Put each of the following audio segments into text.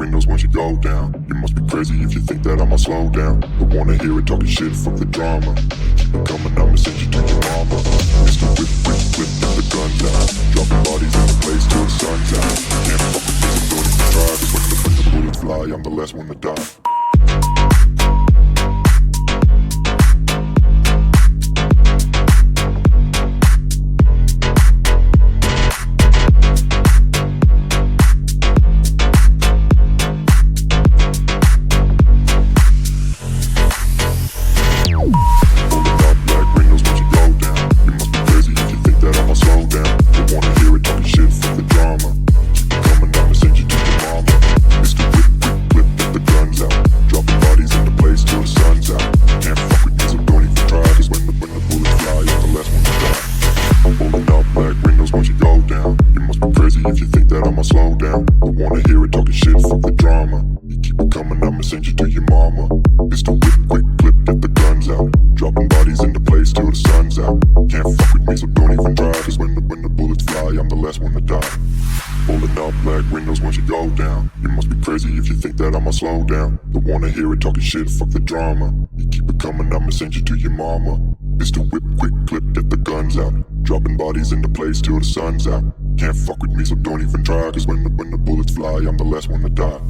windows once you go down. You must be crazy if you think that I'ma slow down. Don't wanna hear it talking shit, fuck the drama. Keep it coming, I'ma send you to your mama. Mr. Whip, whip, whip, get the guns out. Dropping bodies in the place till the sun's out. Can't fuck with me, so don't even try. Cause when the bullets fly, I'm the last one to die. Slow down, don't wanna hear it talking shit, fuck the drama. You keep it coming, I'ma send you to your mama. Mr. Whip, quick clip, get the guns out. Dropping bodies into place till the sun's out. Can't fuck with me, so don't even try. Cause when the bullets fly, I'm the last one to die.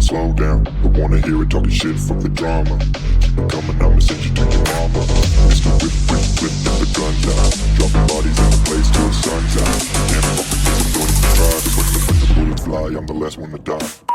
Slow down, don't wanna hear it talking shit, fuck the drama. Keep it coming, I'ma send you to your mama. Mr. Whip, whip, whip, get the guns out. Dropping bodies in the place till the sun's out. Can't fuck with me, so don't even try. Cause when the bullets fly, I'm the last one to die.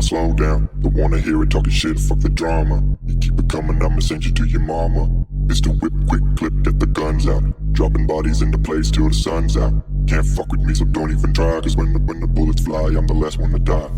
Slow down, don't wanna hear it talking shit, fuck the drama. You keep it coming, I'ma send you to your mama. Mr. Whip, quick clip, get the guns out. Dropping bodies into place till the sun's out. Can't fuck with me, so don't even try. Cause when the bullets fly, I'm the last one to die.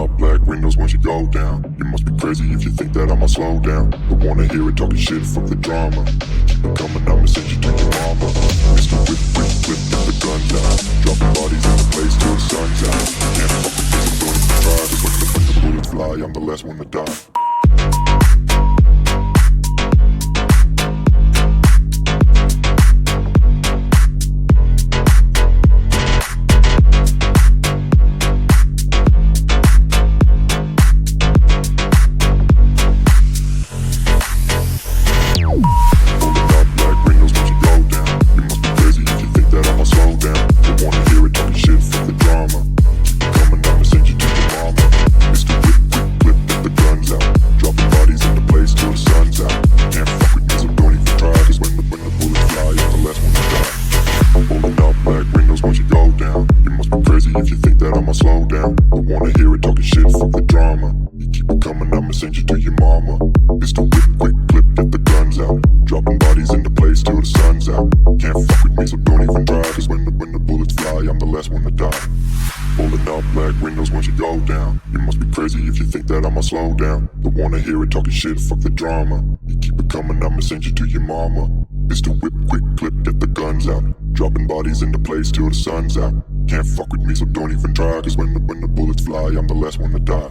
up black windows once you go down. You must be crazy if you think that I'ma slow down. Don't wanna hear it talking shit, fuck the drama. Keep it coming, I'ma send you to your mama. Mr. Whip, whip, whip, get the guns out. Dropping bodies in the place till the sun's out. Can't fuck with this, I'm going to try. Cause when the bullets fly, I'm the last one to die. Slow down, don't wanna hear it talking shit, fuck the drama. You keep it coming, I'ma send you to your mama. Mr. Whip, quick clip, get the guns out. Dropping bodies into place till the sun's out. Can't fuck with me, so don't even try. Cause when the bullets fly, I'm the last one to die.